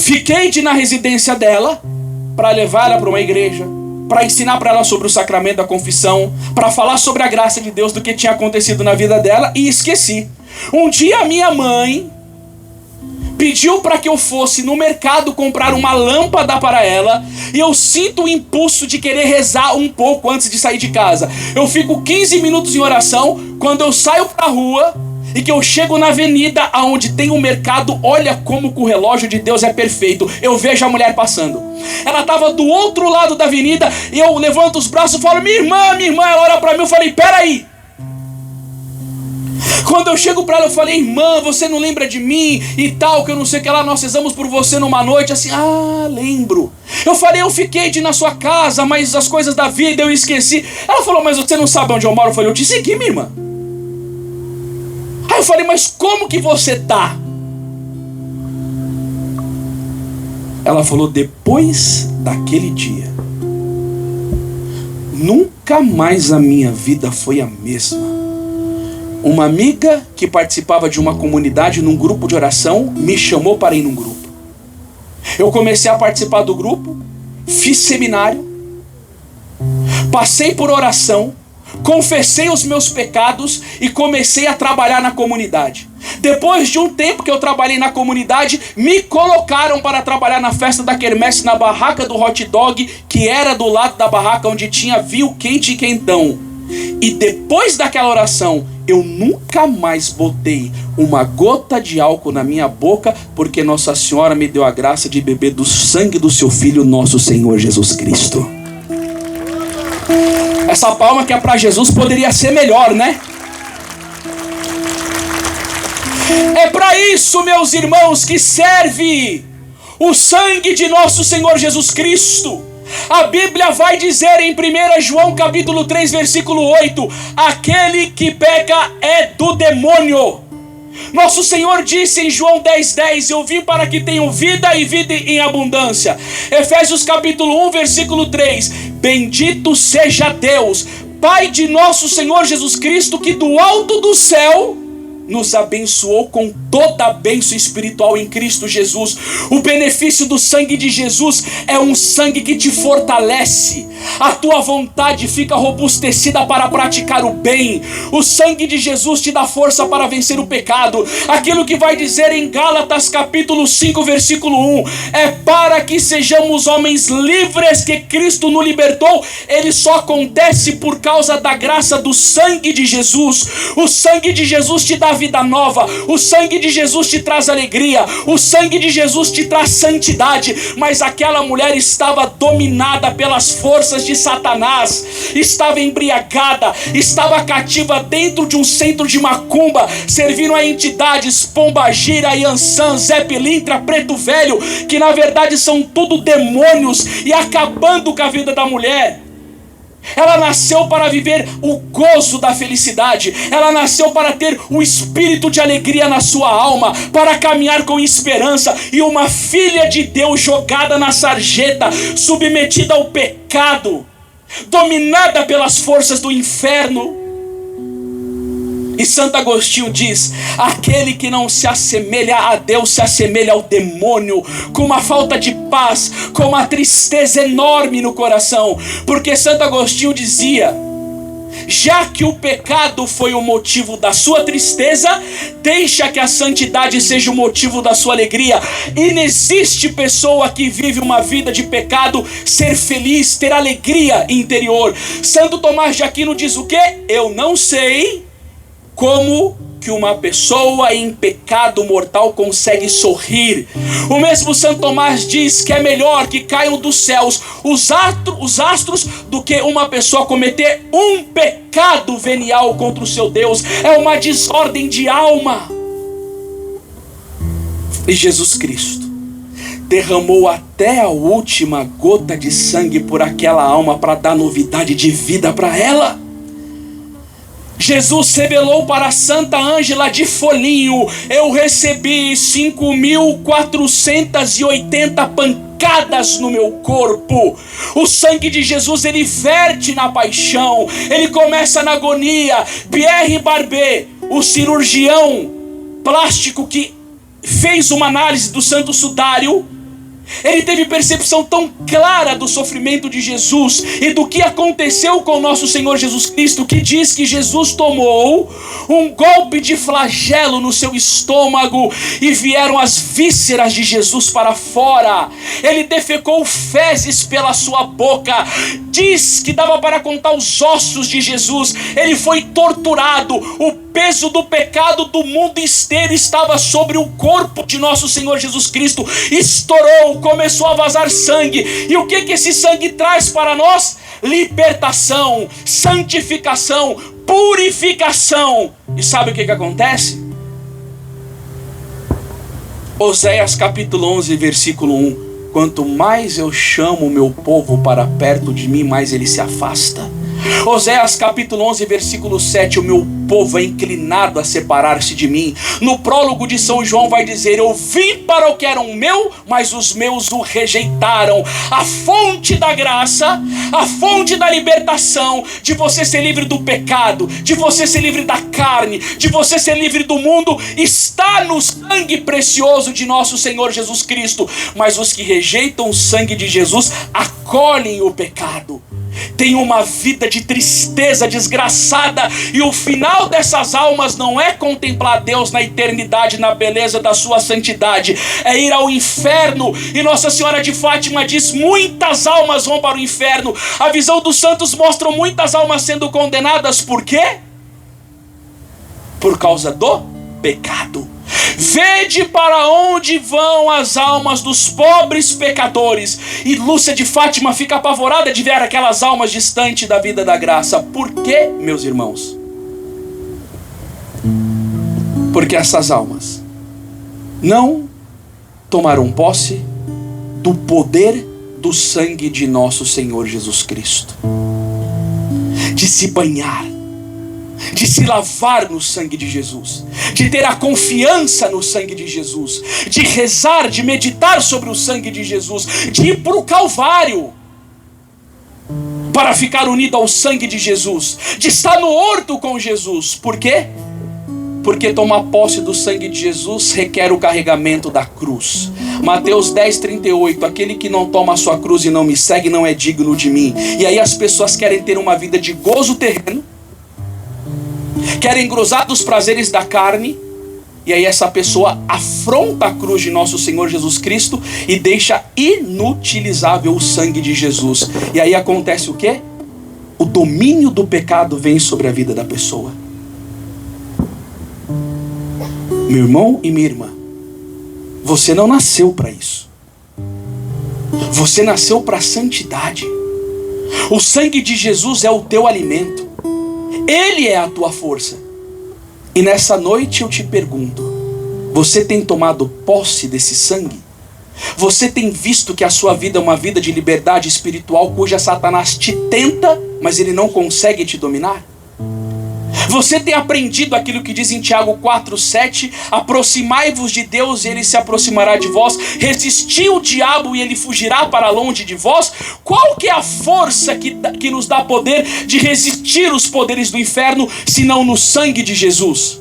Fiquei de ir na residência dela para levar ela para uma igreja, para ensinar para ela sobre o sacramento da confissão, para falar sobre a graça de Deus, do que tinha acontecido na vida dela, e esqueci. Um dia a minha mãe pediu para que eu fosse no mercado comprar uma lâmpada para ela, e eu sinto o impulso de querer rezar um pouco antes de sair de casa. Eu fico 15 minutos em oração. Quando eu saio para a rua e que eu chego na avenida onde tem um mercado, olha como que o relógio de Deus é perfeito. Eu vejo a mulher passando. Ela estava do outro lado da avenida, e eu levanto os braços e falo: minha irmã. Ela olha para mim, eu falei: peraí. Quando eu chego pra ela, eu falei: irmã, você não lembra de mim e tal, que eu não sei o que lá, nós rezamos por você numa noite. Assim, lembro. Eu falei: eu fiquei de ir na sua casa, mas as coisas da vida eu esqueci. Ela falou: mas você não sabe onde eu moro? Eu falei: eu te segui, minha irmã. Aí eu falei: mas como que você tá? Ela falou: depois daquele dia, nunca mais a minha vida foi a mesma. Uma amiga que participava de uma comunidade num grupo de oração me chamou para ir num grupo. Eu comecei a participar do grupo, fiz seminário, passei por oração, confessei os meus pecados e comecei a trabalhar na comunidade. Depois de um tempo que eu trabalhei na comunidade, me colocaram para trabalhar na festa da quermesse, na barraca do hot dog, que era do lado da barraca onde tinha vinho quente e quentão. E depois daquela oração, eu nunca mais botei uma gota de álcool na minha boca, porque Nossa Senhora me deu a graça de beber do sangue do seu Filho, nosso Senhor Jesus Cristo. Essa palma que é para Jesus poderia ser melhor, né? É para isso, meus irmãos, que serve o sangue de nosso Senhor Jesus Cristo. A Bíblia vai dizer em 1 João capítulo 3, versículo 8: aquele que peca é do demônio. Nosso Senhor disse em João 10:10: eu vim para que tenham vida e vida em abundância. Efésios capítulo 1, versículo 3: bendito seja Deus, Pai de nosso Senhor Jesus Cristo, que do alto do céu nos abençoou com toda a bênção espiritual em Cristo Jesus. O benefício do sangue de Jesus é um sangue que te fortalece. A tua vontade fica robustecida para praticar o bem. O sangue de Jesus te dá força para vencer o pecado. Aquilo que vai dizer em Gálatas capítulo 5, versículo 1: é para que sejamos homens livres que Cristo nos libertou. Ele só acontece por causa da graça do sangue de Jesus. O sangue de Jesus te dá vida nova. O sangue de Jesus te traz alegria. O sangue de Jesus te traz santidade. Mas aquela mulher estava dominada pelas forças de Satanás, estava embriagada, estava cativa dentro de um centro de macumba, servindo a entidades Pombagira, Iansã, Zé Pilintra, Preto Velho, que na verdade são tudo demônios, e acabando com a vida da mulher. Ela nasceu para viver o gozo da felicidade. Ela nasceu para ter o espírito de alegria na sua alma, para caminhar com esperança. E uma filha de Deus jogada na sarjeta, submetida ao pecado, dominada pelas forças do inferno. E Santo Agostinho diz: aquele que não se assemelha a Deus se assemelha ao demônio, com uma falta de paz, com uma tristeza enorme no coração. Porque Santo Agostinho dizia: já que o pecado foi o motivo da sua tristeza, deixa que a santidade seja o motivo da sua alegria. E não existe pessoa que vive uma vida de pecado ser feliz, ter alegria interior. Santo Tomás de Aquino diz o quê? Eu não sei como que uma pessoa em pecado mortal consegue sorrir. O mesmo Santo Tomás diz que é melhor que caiam dos céus os astros do que uma pessoa cometer um pecado venial contra o seu Deus. É uma desordem de alma. E Jesus Cristo derramou até a última gota de sangue por aquela alma para dar novidade de vida para ela. Jesus revelou para Santa Ângela de Folinho: eu recebi 5.480 pancadas no meu corpo. O sangue de Jesus, ele verte na paixão, ele começa na agonia. Pierre Barbet, o cirurgião plástico que fez uma análise do Santo Sudário, Ele teve percepção tão clara do sofrimento de Jesus e do que aconteceu com o nosso Senhor Jesus Cristo, que diz que Jesus tomou um golpe de flagelo no seu estômago e vieram as vísceras de Jesus para fora. Ele defecou fezes pela sua boca. Diz que dava para contar os ossos de Jesus. Ele foi torturado. O peso do pecado do mundo inteiro estava sobre o corpo de nosso Senhor Jesus Cristo. Estourou, começou a vazar sangue. E o que esse sangue traz para nós? Libertação, santificação, purificação. E sabe o que acontece? Oséias capítulo 11, versículo 1. Quanto mais eu chamo o meu povo para perto de mim, mais ele se afasta. Oséias capítulo 11, versículo 7. O meu povo é inclinado a separar-se de mim. No prólogo de São João vai dizer: eu vim para o que era meu, mas os meus o rejeitaram. A fonte da graça, a fonte da libertação, de você ser livre do pecado, de você ser livre da carne, de você ser livre do mundo, está no sangue precioso de nosso Senhor Jesus Cristo. Mas os que rejeitam o sangue de Jesus acolhem o pecado, tem uma vida de tristeza desgraçada, e o final dessas almas não é contemplar Deus na eternidade, na beleza da sua santidade, é ir ao inferno. E Nossa Senhora de Fátima diz: muitas almas vão para o inferno. A visão dos santos mostra muitas almas sendo condenadas. Por quê? Por causa do pecado. Vede para onde vão as almas dos pobres pecadores. E Lúcia de Fátima fica apavorada de ver aquelas almas distantes da vida da graça. Por quê, meus irmãos? Porque essas almas não tomaram posse do poder do sangue de nosso Senhor Jesus Cristo, de se banhar, de se lavar no sangue de Jesus, de ter a confiança no sangue de Jesus, de rezar, de meditar sobre o sangue de Jesus, de ir para o Calvário para ficar unido ao sangue de Jesus, de estar no horto com Jesus. Por quê? Porque tomar posse do sangue de Jesus requer o carregamento da cruz. Mateus 10:38, aquele que não toma a sua cruz e não me segue não é digno de mim. E aí as pessoas querem ter uma vida de gozo terreno, querem gozar dos prazeres da carne, e aí essa pessoa afronta a cruz de nosso Senhor Jesus Cristo e deixa inutilizável o sangue de Jesus. E aí acontece o quê? O domínio do pecado vem sobre a vida da pessoa. Meu irmão e minha irmã, você não nasceu para isso. Você nasceu para a santidade. O sangue de Jesus é o teu alimento. Ele é a tua força. E nessa noite eu te pergunto: você tem tomado posse desse sangue? Você tem visto que a sua vida é uma vida de liberdade espiritual, cuja Satanás te tenta, mas ele não consegue te dominar? Você tem aprendido aquilo que diz em Tiago 4:7, aproximai-vos de Deus e ele se aproximará de vós, resisti o diabo e ele fugirá para longe de vós? Qual que é a força que nos dá poder de resistir os poderes do inferno, senão no sangue de Jesus?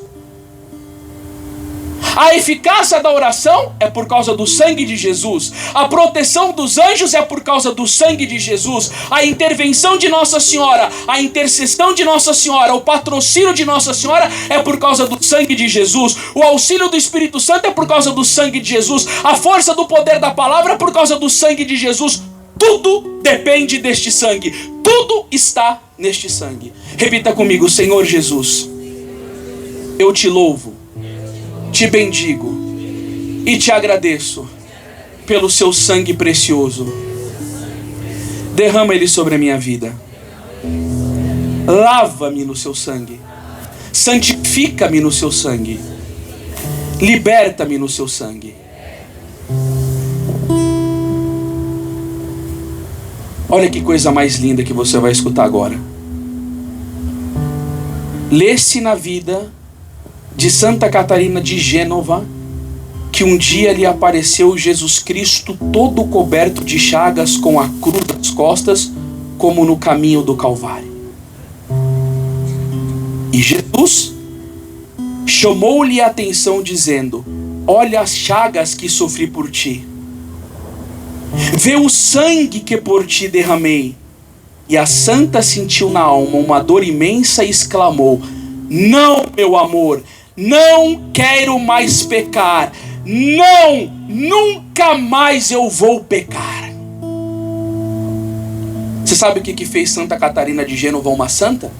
A eficácia da oração é por causa do sangue de Jesus. A proteção dos anjos é por causa do sangue de Jesus. A intervenção de Nossa Senhora, a intercessão de Nossa Senhora, o patrocínio de Nossa Senhora é por causa do sangue de Jesus. O auxílio do Espírito Santo é por causa do sangue de Jesus. A força do poder da palavra é por causa do sangue de Jesus. Tudo depende deste sangue. Tudo está neste sangue. Repita comigo: Senhor Jesus, eu te louvo, te bendigo e te agradeço pelo seu sangue precioso. Derrama ele sobre a minha vida. Lava-me no seu sangue. Santifica-me no seu sangue. Liberta-me no seu sangue. Olha que coisa mais linda que você vai escutar agora. Lê-se na vida de Santa Catarina de Gênova que um dia lhe apareceu Jesus Cristo todo coberto de chagas, com a cruz nas costas, como no caminho do Calvário. E Jesus chamou-lhe a atenção dizendo: olha as chagas que sofri por ti. Vê o sangue que por ti derramei. E a santa sentiu na alma uma dor imensa e exclamou: não, meu amor, não quero mais pecar. Não, nunca mais eu vou pecar. Você sabe o que fez Santa Catarina de Gênova uma santa?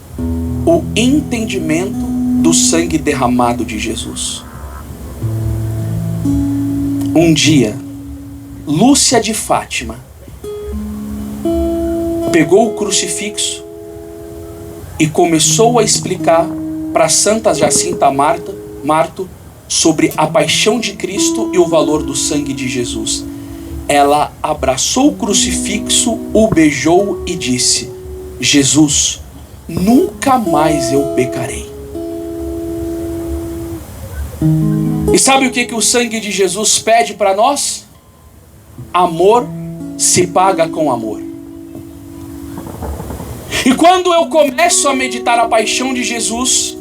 O entendimento do sangue derramado de Jesus. Um dia, Lúcia de Fátima pegou o crucifixo e começou a explicar para Santa Jacinta Marto sobre a paixão de Cristo e o valor do sangue de Jesus. Ela abraçou o crucifixo, o beijou e disse: Jesus, nunca mais eu pecarei. E sabe o que o sangue de Jesus pede para nós? Amor se paga com amor. E quando eu começo a meditar a paixão de Jesus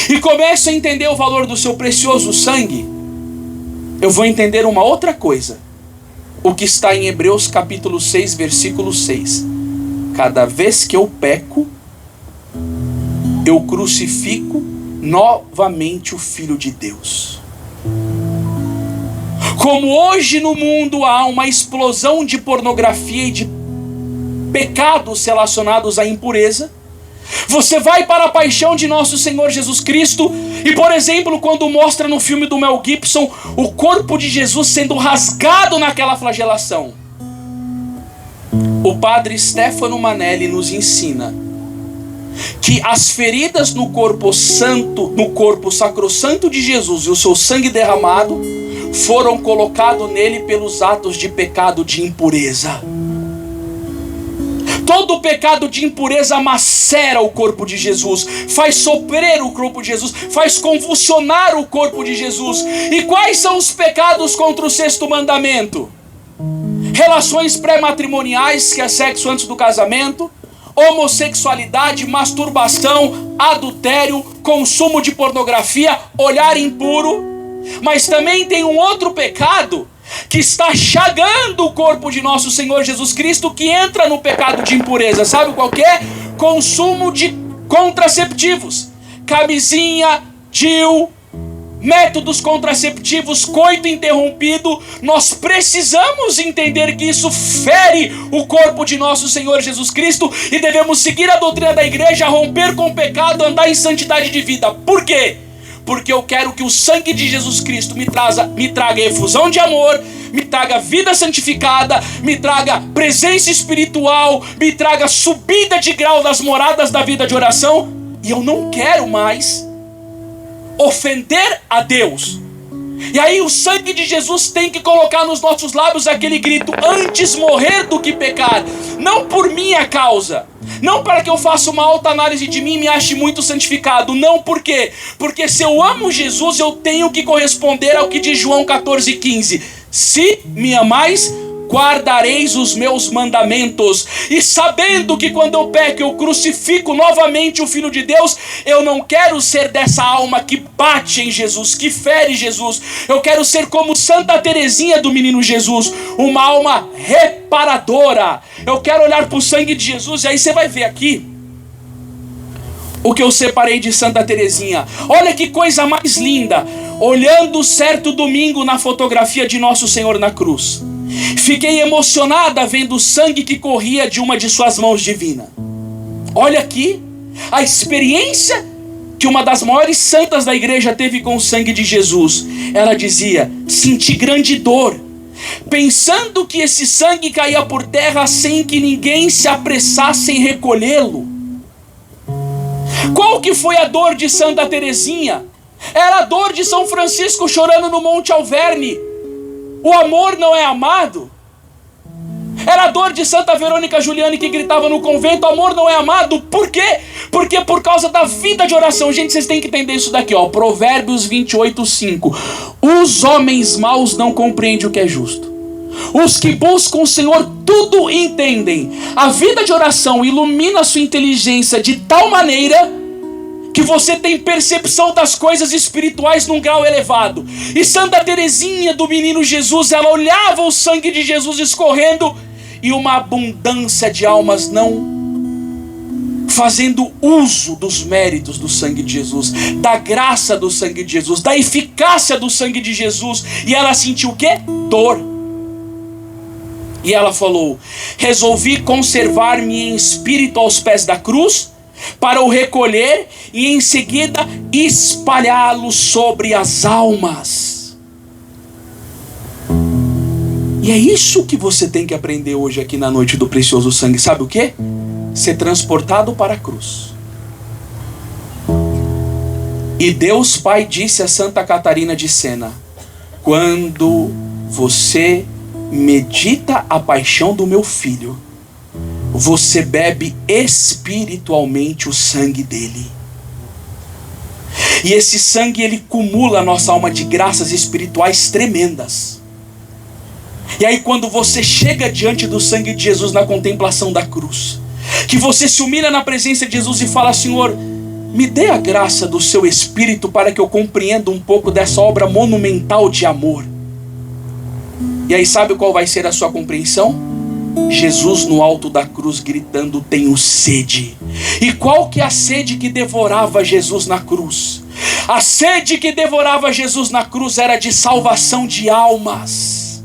e começo a entender o valor do seu precioso sangue, eu vou entender uma outra coisa. O que está em Hebreus capítulo 6, versículo 6. Cada vez que eu peco, eu crucifico novamente o Filho de Deus. Como hoje no mundo há uma explosão de pornografia e de pecados relacionados à impureza, você vai para a paixão de nosso Senhor Jesus Cristo e, por exemplo, quando mostra no filme do Mel Gibson o corpo de Jesus sendo rasgado naquela flagelação, o padre Stefano Manelli nos ensina que as feridas no corpo santo, no corpo sacrossanto de Jesus e o seu sangue derramado foram colocados nele pelos atos de pecado de impureza. Todo o pecado de impureza macera o corpo de Jesus, faz sofrer o corpo de Jesus, faz convulsionar o corpo de Jesus. E quais são os pecados contra o sexto mandamento? Relações pré-matrimoniais, que é sexo antes do casamento, homossexualidade, masturbação, adultério, consumo de pornografia, olhar impuro. Mas também tem um outro pecado que está chagando o corpo de nosso Senhor Jesus Cristo, que entra no pecado de impureza. Sabe qual que é? Consumo de contraceptivos, camisinha, DIU, métodos contraceptivos, coito interrompido. Nós precisamos entender que isso fere o corpo de nosso Senhor Jesus Cristo e devemos seguir a doutrina da igreja, romper com o pecado, andar em santidade de vida. Por quê? Porque eu quero que o sangue de Jesus Cristo me traga efusão de amor, me traga vida santificada, me traga presença espiritual, me traga subida de grau das moradas da vida de oração. E eu não quero mais ofender a Deus. E aí o sangue de Jesus tem que colocar nos nossos lábios aquele grito: antes morrer do que pecar. Não por minha causa, não para que eu faça uma alta análise de mim e me ache muito santificado. Não, por quê? Porque se eu amo Jesus, eu tenho que corresponder ao que diz João 14,15. Se me amais, guardareis os meus mandamentos. E sabendo que quando eu peco, eu crucifico novamente o Filho de Deus, eu não quero ser dessa alma que bate em Jesus, que fere Jesus. Eu quero ser como Santa Teresinha do Menino Jesus, uma alma reparadora. Eu quero olhar para o sangue de Jesus. E aí você vai ver aqui o que eu separei de Santa Teresinha. Olha que coisa mais linda. Olhando certo domingo na fotografia de Nosso Senhor na cruz, fiquei emocionada vendo o sangue que corria de uma de suas mãos divinas. Olha aqui a experiência que uma das maiores santas da igreja teve com o sangue de Jesus. Ela dizia: senti grande dor, pensando que esse sangue caía por terra sem que ninguém se apressasse em recolhê-lo. Qual que foi a dor de Santa Teresinha? Era a dor de São Francisco chorando no Monte Alverne. O amor não é amado. Era a dor de Santa Verônica Juliane, que gritava no convento: amor não é amado. Por quê? Porque por causa da vida de oração. Gente, vocês têm que entender isso daqui, ó. Provérbios 28:5. Os homens maus não compreendem o que é justo. Os que buscam o Senhor tudo entendem. A vida de oração ilumina a sua inteligência de tal maneira que você tem percepção das coisas espirituais num grau elevado. E Santa Teresinha do Menino Jesus, ela olhava o sangue de Jesus escorrendo e uma abundância de almas não fazendo uso dos méritos do sangue de Jesus, da graça do sangue de Jesus, da eficácia do sangue de Jesus. E ela sentiu o quê? Dor. E ela falou: resolvi conservar-me em espírito aos pés da cruz, para o recolher e em seguida espalhá-lo sobre as almas. E é isso que você tem que aprender hoje aqui na noite do precioso sangue. Sabe o quê? Ser transportado para a cruz. E Deus Pai disse a Santa Catarina de Sena: quando você medita a paixão do meu filho, você bebe espiritualmente o sangue dele. E esse sangue, ele cumula a nossa alma de graças espirituais tremendas. E aí quando você chega diante do sangue de Jesus na contemplação da cruz, que você se humilha na presença de Jesus e fala: Senhor, me dê a graça do seu Espírito para que eu compreenda um pouco dessa obra monumental de amor. E aí sabe qual vai ser a sua compreensão? Jesus no alto da cruz gritando: tenho sede. E qual que é a sede que devorava Jesus na cruz? A sede que devorava Jesus na cruz era de salvação de almas.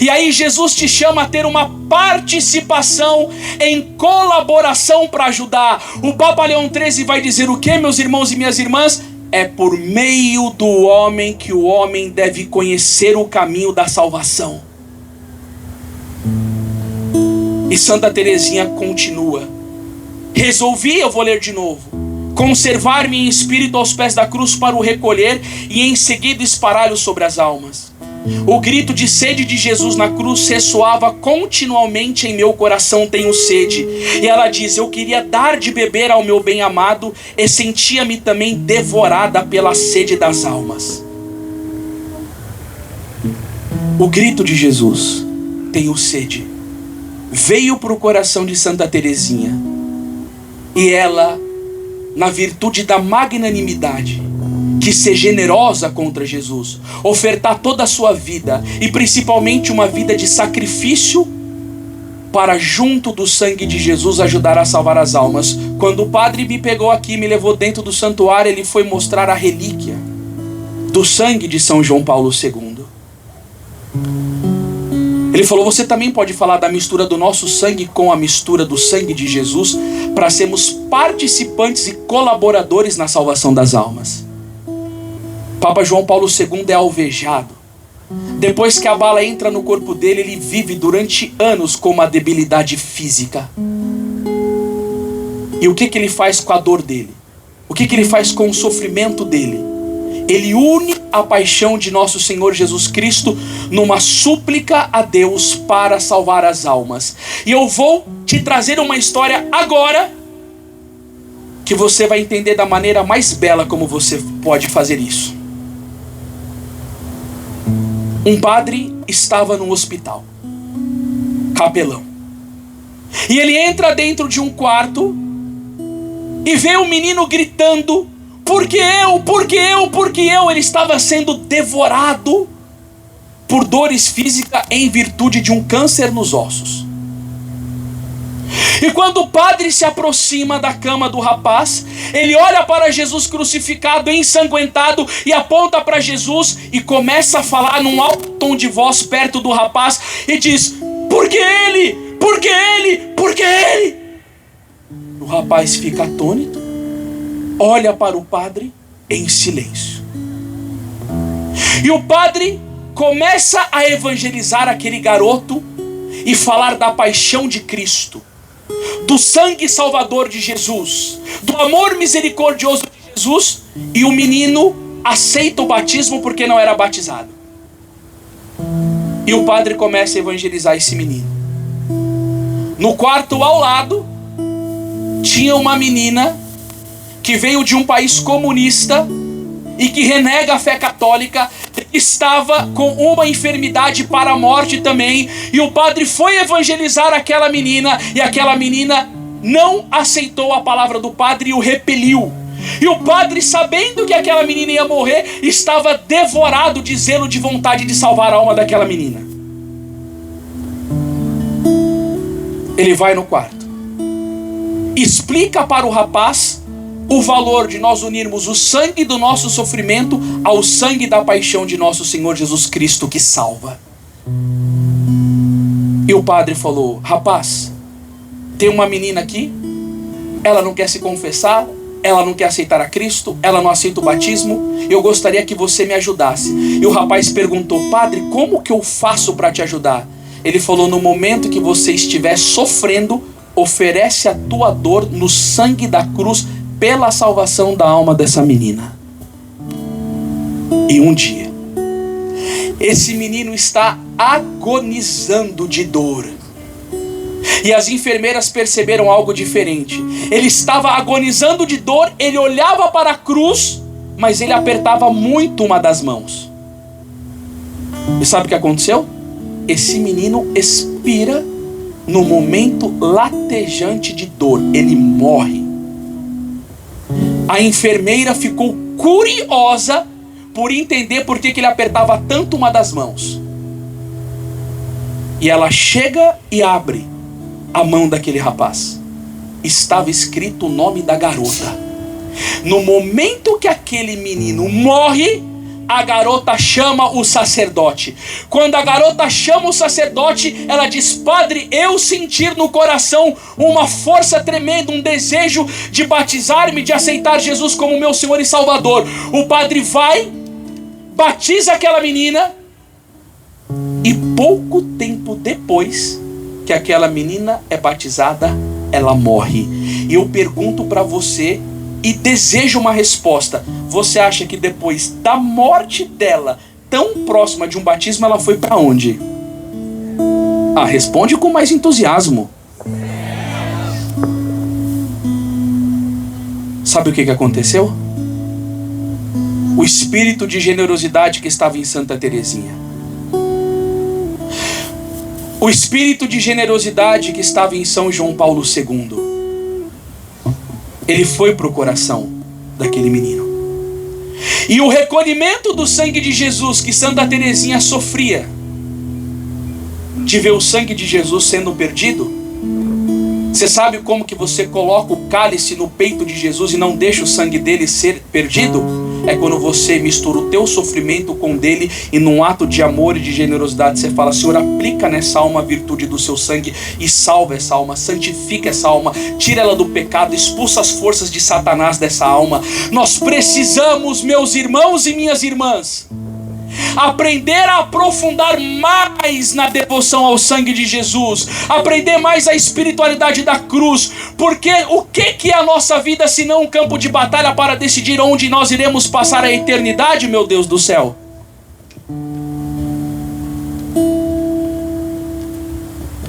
E aí Jesus te chama a ter uma participação em colaboração para ajudar. O Papa Leão XIII vai dizer o que, meus irmãos e minhas irmãs? É por meio do homem que o homem deve conhecer o caminho da salvação. E Santa Teresinha continua: resolvi, eu vou ler de novo, conservar-me em espírito aos pés da cruz para o recolher e em seguida espalhá-lo sobre as almas. O grito de sede de Jesus na cruz ressoava continuamente em meu coração: tenho sede. E ela diz: eu queria dar de beber ao meu bem-amado e sentia-me também devorada pela sede das almas. O grito de Jesus, tenho sede, veio para o coração de Santa Teresinha. E ela, na virtude da magnanimidade, que ser generosa contra Jesus, ofertar toda a sua vida, e principalmente uma vida de sacrifício, para junto do sangue de Jesus ajudar a salvar as almas. Quando o padre me pegou aqui, me levou dentro do santuário, ele foi mostrar a relíquia do sangue de São João Paulo II. Ele falou: você também pode falar da mistura do nosso sangue com a mistura do sangue de Jesus, para sermos participantes e colaboradores na salvação das almas. Papa João Paulo II é alvejado. Depois que a bala entra no corpo dele, ele vive durante anos com uma debilidade física. E o que ele faz com a dor dele? O que ele faz com o sofrimento dele? Ele une a paixão de nosso Senhor Jesus Cristo numa súplica a Deus para salvar as almas. E eu vou te trazer uma história agora, que você vai entender da maneira mais bela como você pode fazer isso. Um padre estava num hospital, capelão, e ele entra dentro de um quarto e vê um menino gritando: porque eu, porque eu, porque eu. Ele estava sendo devorado por dores físicas em virtude de um câncer nos ossos. E quando o padre se aproxima da cama do rapaz, ele olha para Jesus crucificado, ensanguentado, e aponta para Jesus e começa a falar num alto tom de voz perto do rapaz e diz: por que ele? Por que ele? Por que ele? O rapaz fica atônito, olha para o padre em silêncio. E o padre começa a evangelizar aquele garoto e falar da paixão de Cristo, do sangue salvador de Jesus, do amor misericordioso de Jesus. E o menino aceita o batismo porque não era batizado. E o padre começa a evangelizar esse menino. No quarto ao lado tinha uma menina que veio de um país comunista e que renega a fé católica, estava com uma enfermidade para a morte também, e o padre foi evangelizar aquela menina, e aquela menina não aceitou a palavra do padre e o repeliu. E o padre, sabendo que aquela menina ia morrer, estava devorado de zelo, de vontade de salvar a alma daquela menina. Ele vai no quarto, explica para o rapaz o valor de nós unirmos o sangue do nosso sofrimento ao sangue da paixão de nosso Senhor Jesus Cristo, que salva. E o padre falou: rapaz, tem uma menina aqui, ela não quer se confessar, ela não quer aceitar a Cristo, ela não aceita o batismo, eu gostaria que você me ajudasse. E o rapaz perguntou: padre, como que eu faço para te ajudar? Ele falou: no momento que você estiver sofrendo, oferece a tua dor no sangue da cruz pela salvação da alma dessa menina. E um dia, esse menino está agonizando de dor. E as enfermeiras perceberam algo diferente. Ele estava agonizando de dor, ele olhava para a cruz, mas ele apertava muito uma das mãos. E sabe o que aconteceu? Esse menino expira no momento latejante de dor. Ele morre. A enfermeira ficou curiosa por entender por que ele apertava tanto uma das mãos. E ela chega e abre a mão daquele rapaz. Estava escrito o nome da garota. No momento que aquele menino morre, a garota chama o sacerdote. Quando a garota chama o sacerdote, ela diz: padre, eu sentir no coração uma força tremenda, um desejo de batizar-me, de aceitar Jesus como meu Senhor e Salvador. O padre vai, batiza aquela menina, e pouco tempo depois que aquela menina é batizada, ela morre. E eu pergunto para você e desejo uma resposta: você acha que depois da morte dela, tão próxima de um batismo, ela foi para onde? Ah, responde com mais entusiasmo. Sabe o que aconteceu? O espírito de generosidade que estava em Santa Teresinha, o espírito de generosidade que estava em São João Paulo II, ele foi para o coração daquele menino. E o recolhimento do sangue de Jesus que Santa Teresinha sofria, de ver o sangue de Jesus sendo perdido. Você sabe como que você coloca o cálice no peito de Jesus e não deixa o sangue dele ser perdido? É quando você mistura o teu sofrimento com o dele, e num ato de amor e de generosidade você fala: Senhor, aplica nessa alma a virtude do seu sangue e salva essa alma, santifica essa alma, tira ela do pecado, expulsa as forças de Satanás dessa alma. Nós precisamos, meus irmãos e minhas irmãs, aprender a aprofundar mais na devoção ao sangue de Jesus, aprender mais a espiritualidade da cruz, porque o que é a nossa vida se não um campo de batalha para decidir onde nós iremos passar a eternidade, meu Deus do céu?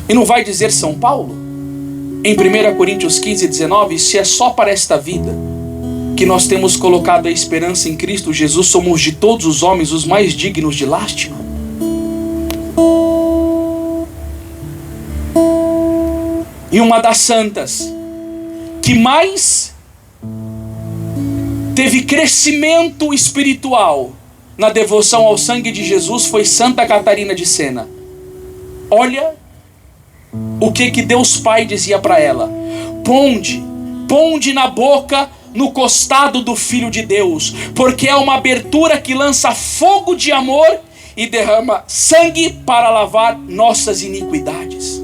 E não vai dizer São Paulo, em 1 Coríntios 15:19, se é só para esta vida que nós temos colocado a esperança em Cristo Jesus, somos de todos os homens os mais dignos de lástima. E uma das santas que mais teve crescimento espiritual na devoção ao sangue de Jesus foi Santa Catarina de Sena. Olha o que Deus Pai dizia para ela: ponde na boca, no costado do Filho de Deus, porque é uma abertura que lança fogo de amor e derrama sangue para lavar nossas iniquidades.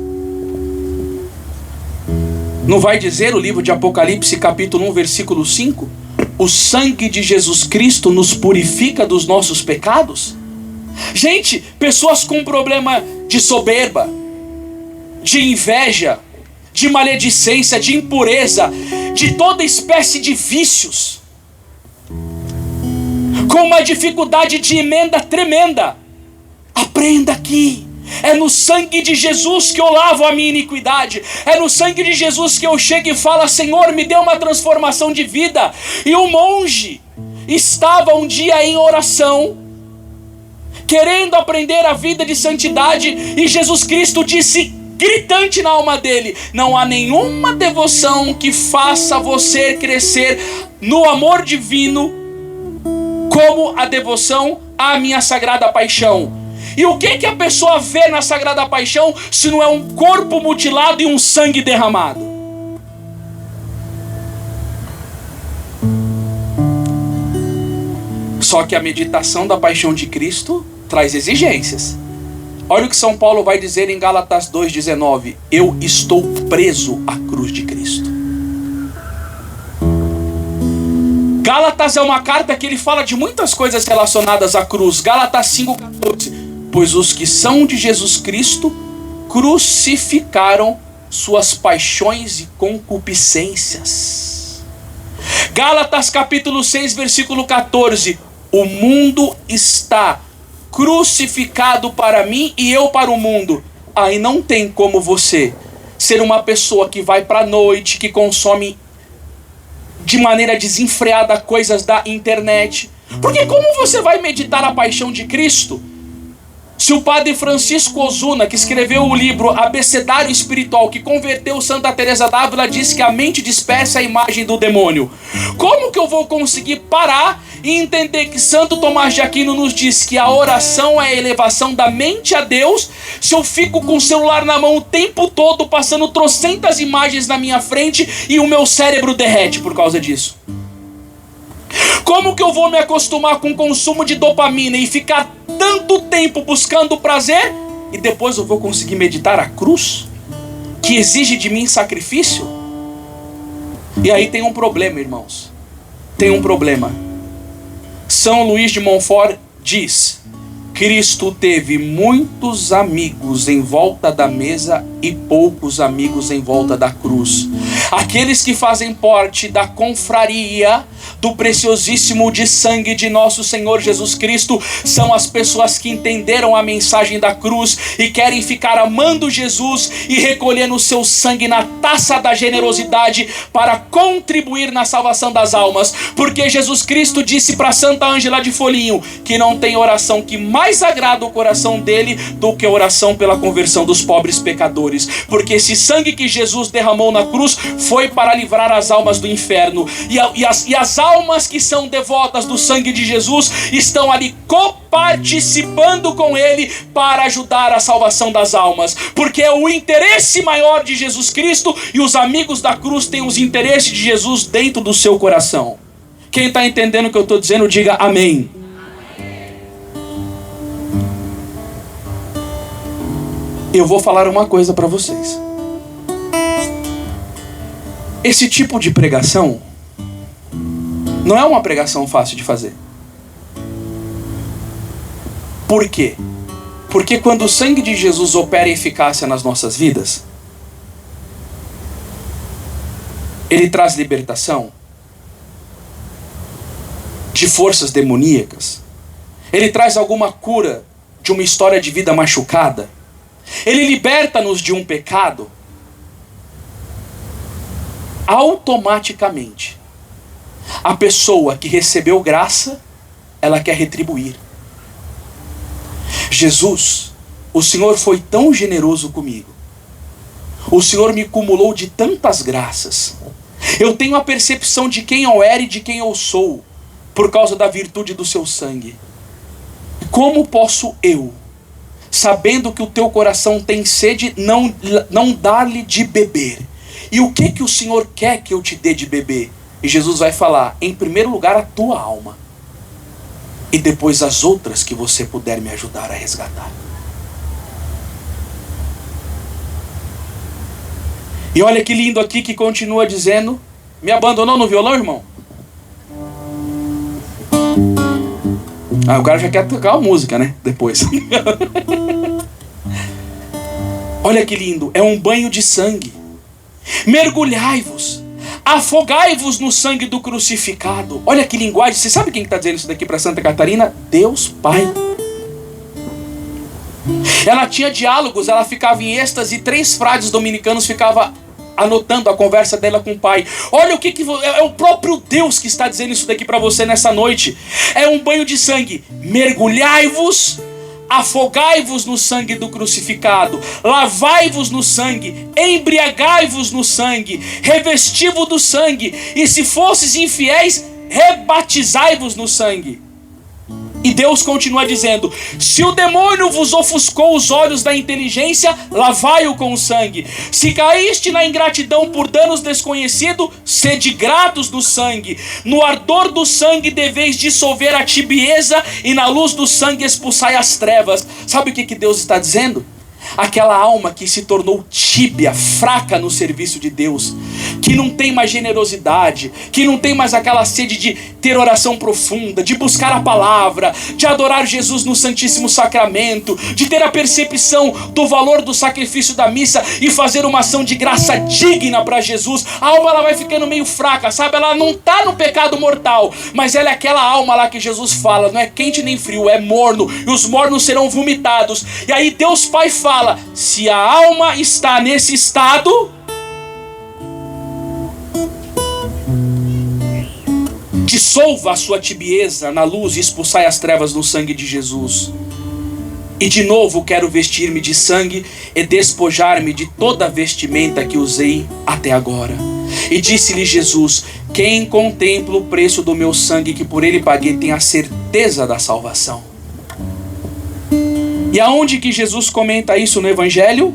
Não vai dizer o livro de Apocalipse, capítulo 1, versículo 5? O sangue de Jesus Cristo nos purifica dos nossos pecados? Gente, pessoas com problema de soberba, de inveja, de maledicência, de impureza, de toda espécie de vícios, com uma dificuldade de emenda tremenda, aprenda aqui: é no sangue de Jesus que eu lavo a minha iniquidade, é no sangue de Jesus que eu chego e falo: Senhor, me dê uma transformação de vida. E o monge estava um dia em oração, querendo aprender a vida de santidade, e Jesus Cristo disse gritante na alma dele. Não há nenhuma devoção que faça você crescer no amor divino como a devoção à minha sagrada paixão. E o que a pessoa vê na sagrada paixão se não é um corpo mutilado e um sangue derramado? Só que a meditação da paixão de Cristo traz exigências. Olha o que São Paulo vai dizer em Gálatas 2,19. Eu estou preso à cruz de Cristo. Gálatas é uma carta que ele fala de muitas coisas relacionadas à cruz. Gálatas 5,14. Pois os que são de Jesus Cristo crucificaram suas paixões e concupiscências. Gálatas capítulo 6, versículo 14. O mundo está crucificado para mim e eu para o mundo. Aí não tem como você ser uma pessoa que vai para a noite, que consome de maneira desenfreada coisas da internet. Porque como você vai meditar a paixão de Cristo se o padre Francisco Ozuna, que escreveu o livro Abecedário Espiritual, que converteu Santa Teresa d'Ávila, disse que a mente dispersa é a imagem do demônio? Como que eu vou conseguir parar e entender que Santo Tomás de Aquino nos diz que a oração é a elevação da mente a Deus, se eu fico com o celular na mão o tempo todo, passando trocentas imagens na minha frente e o meu cérebro derrete por causa disso? Como que eu vou me acostumar com o consumo de dopamina e ficar tanto tempo buscando prazer e depois eu vou conseguir meditar a cruz, que exige de mim sacrifício? E aí tem um problema, irmãos. Tem um problema. São Luís de Montfort diz: Cristo teve muitos amigos em volta da mesa e poucos amigos em volta da cruz. Aqueles que fazem parte da confraria do preciosíssimo de sangue de nosso Senhor Jesus Cristo são as pessoas que entenderam a mensagem da cruz e querem ficar amando Jesus e recolhendo o seu sangue na taça da generosidade para contribuir na salvação das almas. Porque Jesus Cristo disse para Santa Ângela de Folinho que não tem oração que mais agrada o coração dele do que a oração pela conversão dos pobres pecadores. Porque esse sangue que Jesus derramou na cruz foi para livrar as almas do inferno. E as almas que são devotas do sangue de Jesus estão ali coparticipando com ele para ajudar a salvação das almas. Porque é o interesse maior de Jesus Cristo e os amigos da cruz têm os interesses de Jesus dentro do seu coração. Quem está entendendo o que eu estou dizendo, diga amém. Eu vou falar uma coisa para vocês. Esse tipo de pregação não é uma pregação fácil de fazer. Por quê? Porque quando o sangue de Jesus opera eficácia nas nossas vidas, ele traz libertação de forças demoníacas. Ele traz alguma cura de uma história de vida machucada. Ele liberta-nos de um pecado. Automaticamente, a pessoa que recebeu graça, ela quer retribuir. Jesus, o Senhor foi tão generoso comigo. O Senhor me cumulou de tantas graças. Eu tenho a percepção de quem eu era e de quem eu sou, por causa da virtude do seu sangue. Como posso eu, sabendo que o teu coração tem sede, não dar-lhe de beber? E o que o Senhor quer que eu te dê de beber? E Jesus vai falar: em primeiro lugar a tua alma, e depois as outras que você puder me ajudar a resgatar. E olha que lindo aqui que continua dizendo: me abandonou no violão, irmão? O cara já quer tocar a música, né? Depois. Olha que lindo, é um banho de sangue. Mergulhai-vos, afogai-vos no sangue do crucificado. Olha que linguagem. Você sabe quem está dizendo isso daqui para Santa Catarina? Deus Pai. Ela tinha diálogos, ela ficava em êxtase e 3 frades dominicanos ficavam anotando a conversa dela com o Pai. Olha o que é o próprio Deus que está dizendo isso daqui para você nessa noite. É um banho de sangue. Mergulhai-vos, afogai-vos no sangue do crucificado, lavai-vos no sangue, embriagai-vos no sangue, revesti-vos do sangue, e se fosses infiéis, rebatizai-vos no sangue. E Deus continua dizendo: se o demônio vos ofuscou os olhos da inteligência, lavai-o com o sangue. Se caíste na ingratidão por danos desconhecidos, sede gratos do sangue. No ardor do sangue deveis dissolver a tibieza, e na luz do sangue expulsai as trevas. Sabe o que Deus está dizendo? Aquela alma que se tornou tíbia, fraca no serviço de Deus, que não tem mais generosidade, que não tem mais aquela sede de ter oração profunda, de buscar a palavra, de adorar Jesus no Santíssimo Sacramento, de ter a percepção do valor do sacrifício da missa e fazer uma ação de graça digna para Jesus. A alma, ela vai ficando meio fraca, sabe? Ela não está no pecado mortal, mas ela é aquela alma lá que Jesus fala, não é quente nem frio, é morno, e os mornos serão vomitados. E aí Deus Pai fala: se a alma está nesse estado, dissolva a sua tibieza na luz e expulsai as trevas no sangue de Jesus. E de novo quero vestir-me de sangue e despojar-me de toda a vestimenta que usei até agora. E disse-lhe Jesus: quem contempla o preço do meu sangue que por ele paguei tem a certeza da salvação. E aonde que Jesus comenta isso no Evangelho?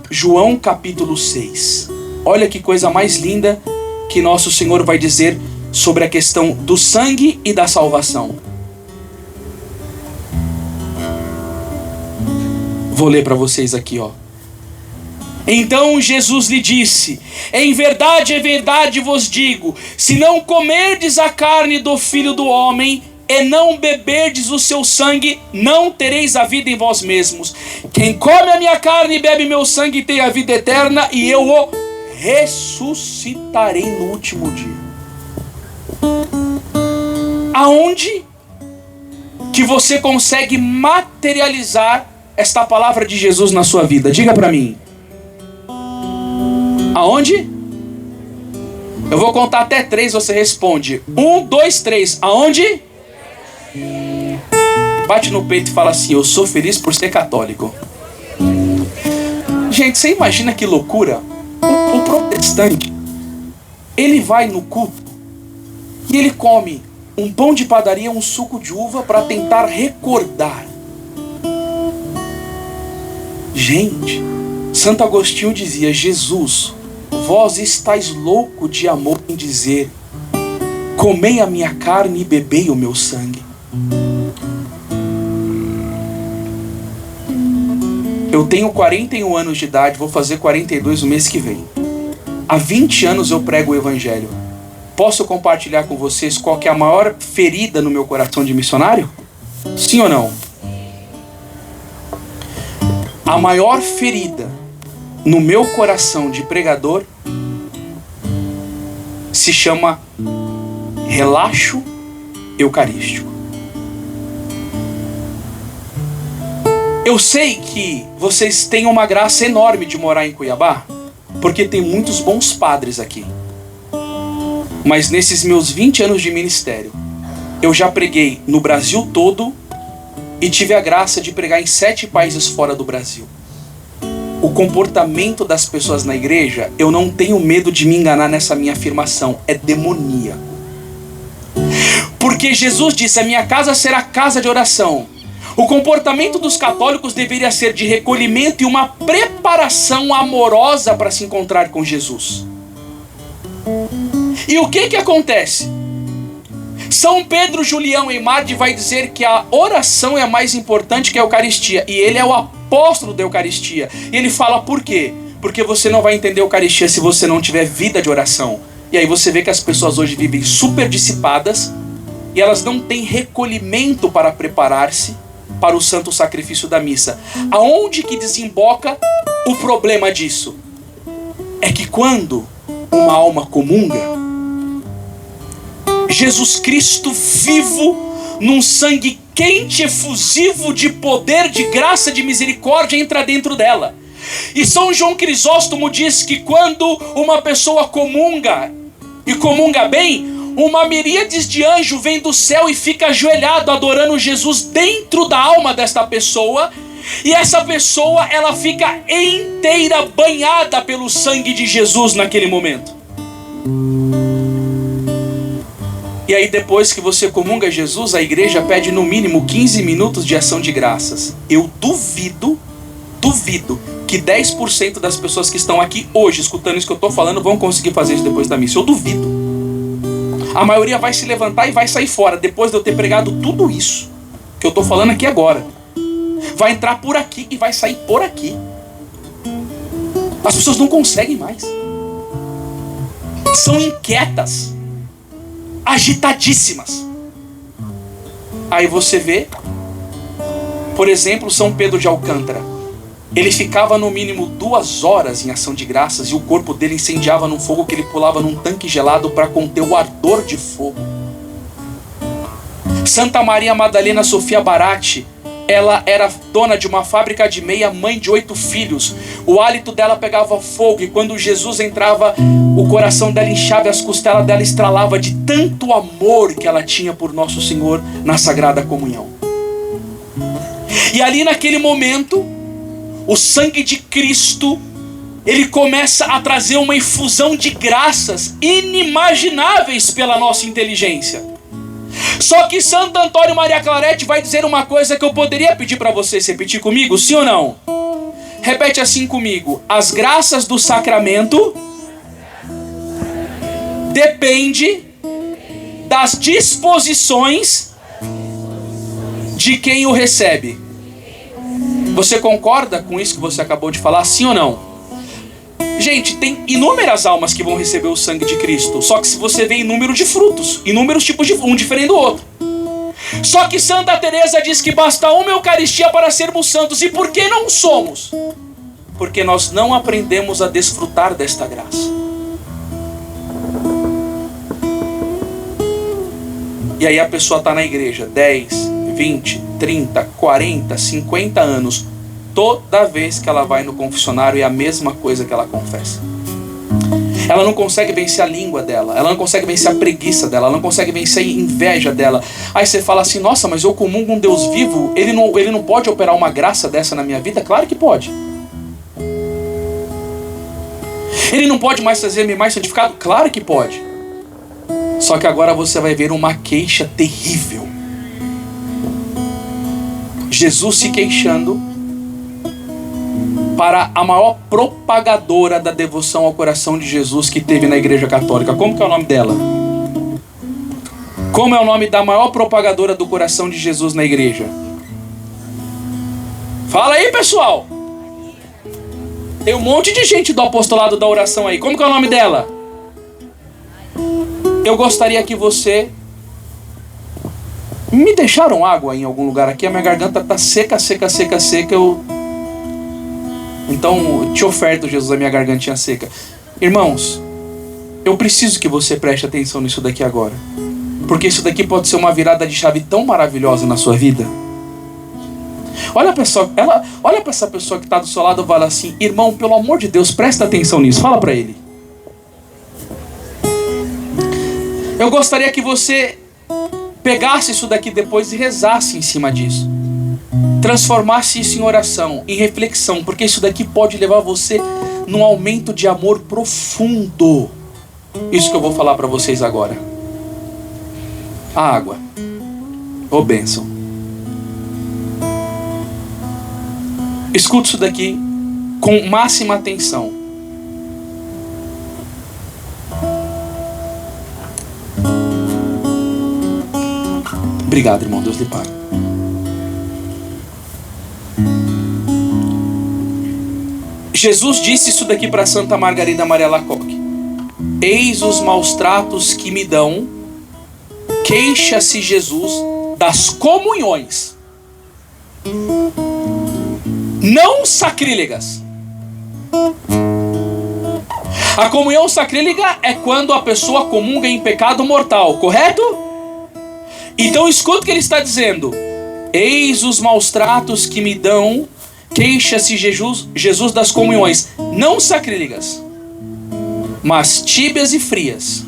João capítulo 6. Olha que coisa mais linda que nosso Senhor vai dizer sobre a questão do sangue e da salvação. Vou ler para vocês aqui, ó. Então Jesus lhe disse: em verdade vos digo, se não comerdes a carne do Filho do Homem e não beberdes o seu sangue, não tereis a vida em vós mesmos. Quem come a minha carne e bebe meu sangue tem a vida eterna, e eu o ressuscitarei no último dia. Aonde que você consegue materializar esta palavra de Jesus na sua vida? Diga para mim. Aonde? Eu vou contar até 3, você responde. 1, 2, 3. Aonde? Bate no peito e fala assim: eu sou feliz por ser católico. Gente, você imagina que loucura? O protestante, ele vai no culto e ele come um pão de padaria, um suco de uva para tentar recordar. Gente, Santo Agostinho dizia: Jesus, vós estáis louco de amor em dizer: comei a minha carne e bebei o meu sangue. Eu tenho 41 anos de idade, vou fazer 42 no mês que vem. Há 20 anos eu prego o Evangelho. Posso compartilhar com vocês qual que é a maior ferida no meu coração de missionário? Sim ou não? A maior ferida no meu coração de pregador se chama relaxo eucarístico. Eu sei que vocês têm uma graça enorme de morar em Cuiabá, porque tem muitos bons padres aqui. Mas nesses meus 20 anos de ministério, eu já preguei no Brasil todo e tive a graça de pregar em 7 países fora do Brasil. O comportamento das pessoas na igreja, eu não tenho medo de me enganar nessa minha afirmação, é demoníaco. Porque Jesus disse: a minha casa será casa de oração. O comportamento dos católicos deveria ser de recolhimento e uma preparação amorosa para se encontrar com Jesus. E o que acontece? São Pedro Julião Eimard vai dizer que a oração é mais importante que a Eucaristia. E ele é o apóstolo da Eucaristia. E ele fala por quê? Porque você não vai entender a Eucaristia se você não tiver vida de oração. E aí você vê que as pessoas hoje vivem super dissipadas e elas não têm recolhimento para preparar-se para o santo sacrifício da missa. Aonde que desemboca o problema disso? É que quando uma alma comunga, Jesus Cristo vivo, num sangue quente, efusivo de poder, de graça, de misericórdia, entra dentro dela. E São João Crisóstomo diz que quando uma pessoa comunga, e comunga bem, uma miríade de anjos vem do céu e fica ajoelhado adorando Jesus dentro da alma desta pessoa. E essa pessoa, ela fica inteira banhada pelo sangue de Jesus naquele momento. E aí depois que você comunga Jesus, a igreja pede no mínimo 15 minutos de ação de graças. Eu duvido que 10% das pessoas que estão aqui hoje escutando isso que eu estou falando vão conseguir fazer isso depois da missa. Eu duvido. A maioria vai se levantar e vai sair fora depois de eu ter pregado tudo isso que eu estou falando aqui agora. Vai entrar por aqui e vai sair por aqui. As pessoas não conseguem mais. São inquietas, agitadíssimas. Aí você vê, por exemplo, São Pedro de Alcântara. Ele ficava no mínimo 2 horas em ação de graças e o corpo dele incendiava num fogo que ele pulava num tanque gelado para conter o ardor de fogo. Santa Maria Madalena Sofia Barati, ela era dona de uma fábrica de meia, mãe de 8 filhos. O hálito dela pegava fogo e quando Jesus entrava, o coração dela inchava e as costelas dela estralavam de tanto amor que ela tinha por Nosso Senhor na Sagrada Comunhão. E ali naquele momento, o sangue de Cristo, ele começa a trazer uma infusão de graças inimagináveis pela nossa inteligência. Só que Santo Antônio Maria Claret vai dizer uma coisa que eu poderia pedir para vocês repetir comigo, sim ou não? Repete assim comigo: as graças do sacramento depende das disposições de quem o recebe. Você concorda com isso que você acabou de falar, sim ou não? Gente, tem inúmeras almas que vão receber o sangue de Cristo. Só que se você vê em número de frutos, inúmeros tipos de um diferente do outro. Só que Santa Teresa diz que basta uma Eucaristia para sermos santos. E por que não somos? Porque nós não aprendemos a desfrutar desta graça. E aí a pessoa está na igreja 10, 20, 30, 40, 50 anos. Toda vez que ela vai no confessionário é a mesma coisa que ela confessa. Ela não consegue vencer a língua dela, ela não consegue vencer a preguiça dela, ela não consegue vencer a inveja dela. Aí você fala assim: nossa, mas eu comungo um Deus vivo, ele não pode operar uma graça dessa na minha vida? Claro que pode. Ele não pode mais fazer-me mais santificado? Claro que pode. Só que agora você vai ver uma queixa terrível. Jesus se queixando para a maior propagadora da devoção ao coração de Jesus que teve na Igreja Católica. Como que é o nome dela? Como é o nome da maior propagadora do coração de Jesus na igreja? Fala aí, pessoal. Tem um monte de gente do apostolado da oração aí. Como que é o nome dela? Eu gostaria que você... Me deixaram água em algum lugar aqui? A minha garganta tá seca. Então, eu te oferto, Jesus, a minha gargantinha seca. Irmãos, eu preciso que você preste atenção nisso daqui agora. Porque isso daqui pode ser uma virada de chave tão maravilhosa na sua vida. Olha para essa pessoa que está do seu lado e fala assim: irmão, pelo amor de Deus, presta atenção nisso. Fala para ele. Eu gostaria que você pegasse isso daqui depois e rezasse em cima disso. Transformasse isso em oração, em reflexão, porque isso daqui pode levar você num aumento de amor profundo. Isso que eu vou falar para vocês agora. A água. Ô bênção. Escute isso daqui com máxima atenção. Obrigado, irmão. Deus lhe pague. Jesus disse isso daqui para Santa Margarida Maria Lacoque: eis os maus tratos que me dão, queixa-se Jesus das comunhões não sacrílegas. A comunhão sacrílega é quando a pessoa comunga em pecado mortal, correto? Então escuta o que ele está dizendo: eis os maus tratos que me dão, queixa-se Jesus das comunhões não sacrílegas, mas tíbias e frias.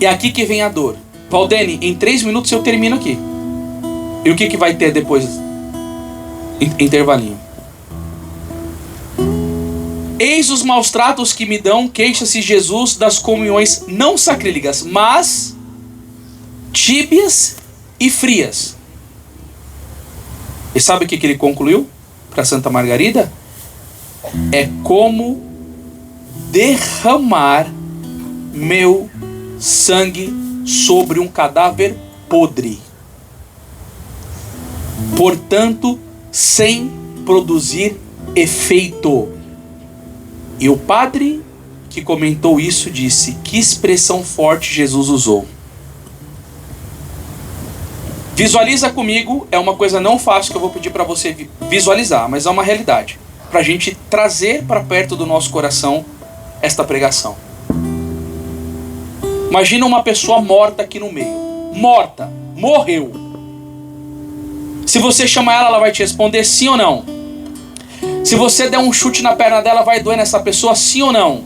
E é aqui que vem a dor. Valdene, em 3 minutos eu termino aqui. E o que vai ter depois? Intervalinho. Eis os maus tratos que me dão, queixa-se Jesus das comunhões não sacrílegas, mas tíbias e frias. E sabe o que ele concluiu para Santa Margarida? É como derramar meu sangue sobre um cadáver podre, portanto, sem produzir efeito. E o padre que comentou isso disse: que expressão forte Jesus usou. Visualiza comigo, é uma coisa não fácil que eu vou pedir para você visualizar, mas é uma realidade, para a gente trazer para perto do nosso coração esta pregação. Imagina uma pessoa morta aqui no meio. Morta, morreu. Se você chamar ela, ela vai te responder sim ou não. Se você der um chute na perna dela, vai doer nessa pessoa, sim ou não?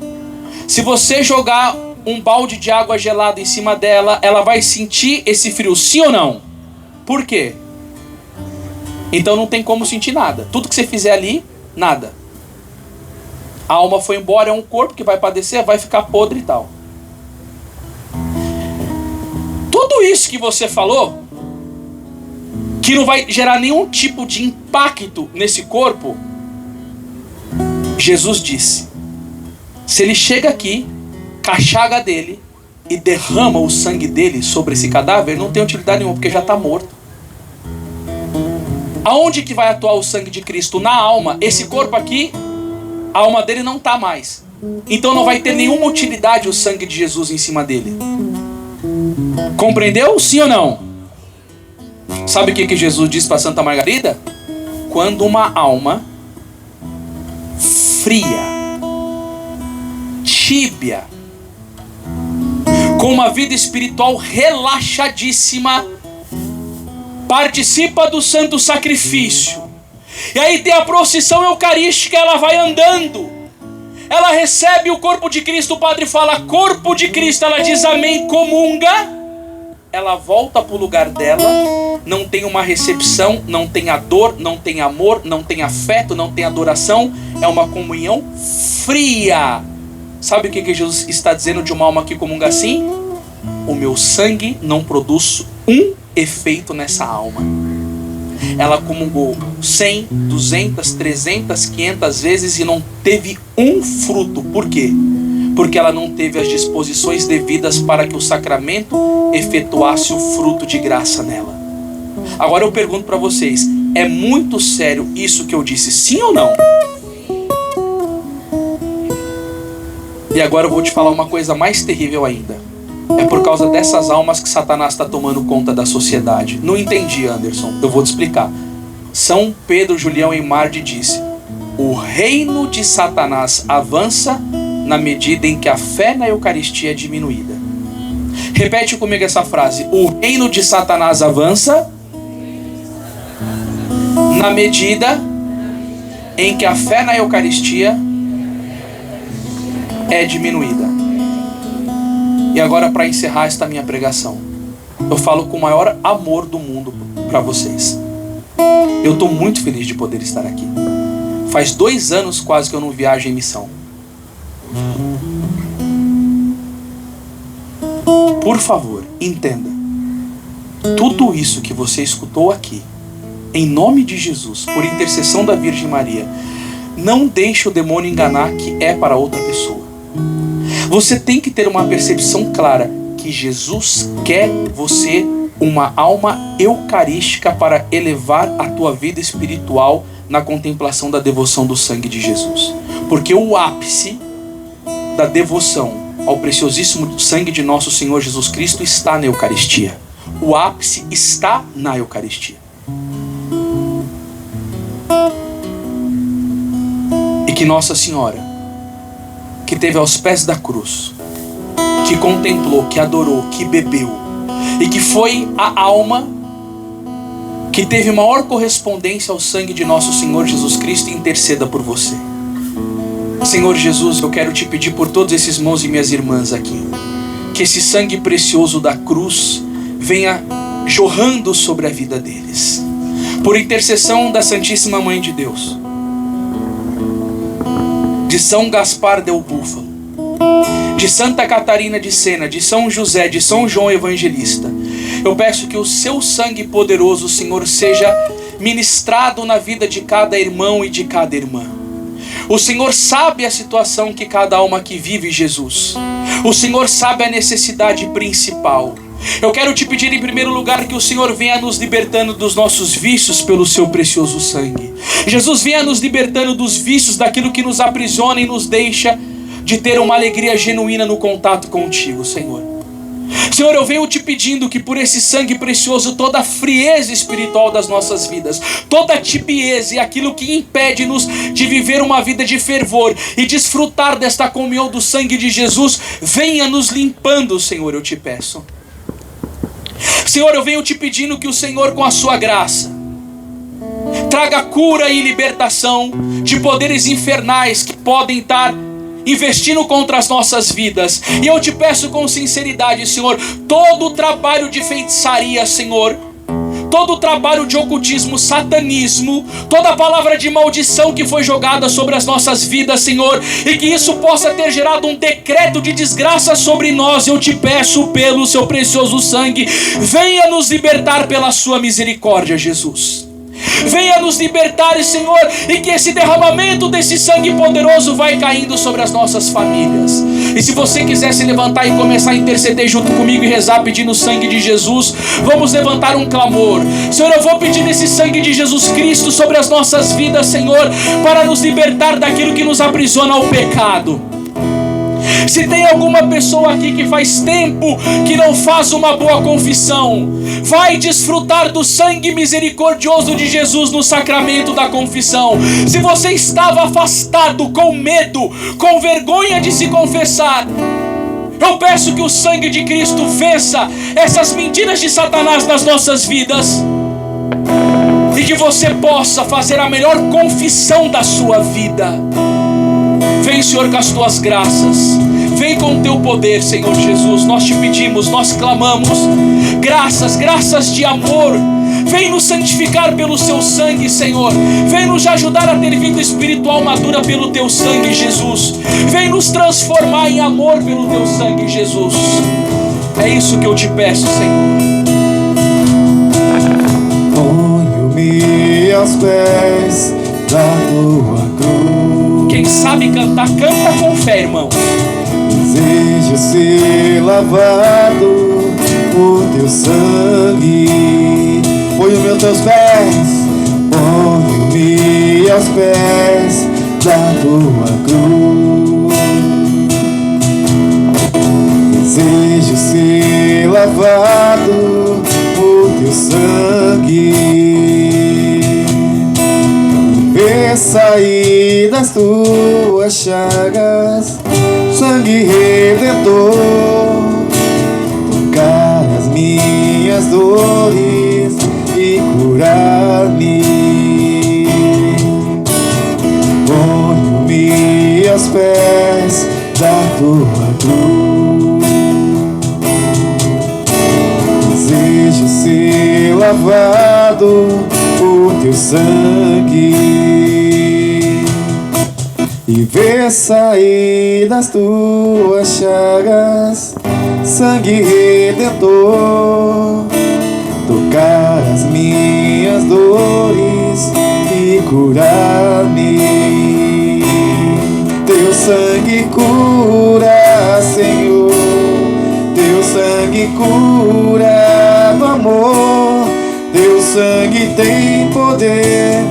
Se você jogar um balde de água gelada em cima dela, ela vai sentir esse frio, sim ou não? Por quê? Então não tem como sentir nada. Tudo que você fizer ali, nada. A alma foi embora, é um corpo que vai padecer, vai ficar podre e tal. Tudo isso que você falou, que não vai gerar nenhum tipo de impacto nesse corpo, Jesus disse: se ele chega aqui, com a chaga dele e derrama o sangue dele sobre esse cadáver, não tem utilidade nenhuma, porque já está morto. Aonde que vai atuar o sangue de Cristo? Na alma. Esse corpo aqui, a alma dele não está mais. Então não vai ter nenhuma utilidade o sangue de Jesus em cima dele. Compreendeu? Sim ou não? Sabe o que Jesus disse para Santa Margarida? Quando uma alma fria, tíbia, com uma vida espiritual relaxadíssima, participa do santo sacrifício, e aí tem a procissão eucarística, ela vai andando, ela recebe o corpo de Cristo, o padre fala corpo de Cristo, ela diz amém, comunga, ela volta para o lugar dela, não tem uma recepção, não tem a dor, não tem amor, não tem afeto, não tem adoração, é uma comunhão fria. Sabe o que Jesus está dizendo de uma alma que comunga assim? O meu sangue não produz um efeito nessa alma. Ela comungou 100, 200, 300, 500 vezes e não teve um fruto. Por quê? Porque ela não teve as disposições devidas para que o sacramento efetuasse o fruto de graça nela. Agora eu pergunto para vocês, é muito sério isso que eu disse, sim ou não? E agora eu vou te falar uma coisa mais terrível ainda. É por causa dessas almas que Satanás está tomando conta da sociedade. Não entendi, Anderson. Eu vou te explicar. São Pedro Julião Eymard disse: o reino de Satanás avança na medida em que a fé na Eucaristia é diminuída. Repete comigo essa frase. O reino de Satanás avança na medida em que a fé na Eucaristia é diminuída. E agora, para encerrar esta minha pregação, eu falo com o maior amor do mundo para vocês. Eu estou muito feliz de poder estar aqui. Faz 2 anos quase que eu não viajo em missão. Por favor, entenda. Tudo isso que você escutou aqui, em nome de Jesus, por intercessão da Virgem Maria, não deixe o demônio enganar que é para outra pessoa. Você tem que ter uma percepção clara que Jesus quer você uma alma eucarística para elevar a tua vida espiritual na contemplação da devoção do sangue de Jesus. Porque o ápice da devoção ao preciosíssimo sangue de nosso Senhor Jesus Cristo está na Eucaristia. O ápice está na Eucaristia. E que Nossa Senhora, que teve aos pés da cruz, que contemplou, que adorou, que bebeu, e que foi a alma que teve maior correspondência ao sangue de nosso Senhor Jesus Cristo, interceda por você. Senhor Jesus, eu quero te pedir por todos esses irmãos e minhas irmãs aqui, que esse sangue precioso da cruz venha jorrando sobre a vida deles. Por intercessão da Santíssima Mãe de Deus, de São Gaspar del Búfalo, de Santa Catarina de Sena, de São José, de São João Evangelista, eu peço que o seu sangue poderoso, Senhor, seja ministrado na vida de cada irmão e de cada irmã. O Senhor sabe a situação que cada alma aqui vive, Jesus. O Senhor sabe a necessidade principal. Eu quero te pedir em primeiro lugar que o Senhor venha nos libertando dos nossos vícios pelo seu precioso sangue. Jesus, venha nos libertando dos vícios, daquilo que nos aprisiona e nos deixa de ter uma alegria genuína no contato contigo, Senhor. Senhor, eu venho te pedindo que por esse sangue precioso, toda a frieza espiritual das nossas vidas, toda a tibieza e aquilo que impede-nos de viver uma vida de fervor e desfrutar desta comunhão do sangue de Jesus, venha nos limpando, Senhor, eu te peço. Senhor, eu venho te pedindo que o Senhor, com a sua graça, traga cura e libertação de poderes infernais que podem estar investindo contra as nossas vidas. E eu te peço com sinceridade, Senhor, todo o trabalho de feitiçaria, Senhor, todo o trabalho de ocultismo, satanismo, toda a palavra de maldição que foi jogada sobre as nossas vidas, Senhor, e que isso possa ter gerado um decreto de desgraça sobre nós, eu te peço pelo seu precioso sangue, venha nos libertar pela sua misericórdia, Jesus. Venha nos libertar, Senhor, e que esse derramamento desse sangue poderoso vai caindo sobre as nossas famílias. E se você quiser se levantar e começar a interceder junto comigo e rezar pedindo o sangue de Jesus, vamos levantar um clamor. Senhor, eu vou pedir esse sangue de Jesus Cristo sobre as nossas vidas, Senhor, para nos libertar daquilo que nos aprisiona ao pecado. Se tem alguma pessoa aqui que faz tempo que não faz uma boa confissão, vai desfrutar do sangue misericordioso de Jesus no sacramento da confissão. Se você estava afastado, com medo, com vergonha de se confessar, eu peço que o sangue de Cristo vença essas mentiras de Satanás nas nossas vidas e que você possa fazer a melhor confissão da sua vida. Vem, Senhor, com as tuas graças. Vem com o teu poder, Senhor Jesus. Nós te pedimos, nós clamamos. Graças, graças de amor. Vem nos santificar pelo seu sangue, Senhor. Vem nos ajudar a ter vida espiritual madura pelo teu sangue, Jesus. Vem nos transformar em amor pelo teu sangue, Jesus. É isso que eu te peço, Senhor. Ponho-me aos pés da tua cruz. Quem sabe cantar, canta com fé, irmão. Desejo ser lavado por teu sangue. Ponho-me aos teus pés, ponho-me aos pés da tua cruz. Desejo ser lavado por teu sangue. Ver sair das tuas chagas sangue redentor, tocar as minhas dores e curar-me. Ponho-me aos pés da tua cruz. Desejo ser lavado por teu sangue e ver sair das tuas chagas sangue redentor, tocar as minhas dores e curar-me. Teu sangue cura, Senhor, teu sangue cura do amor, teu sangue tem poder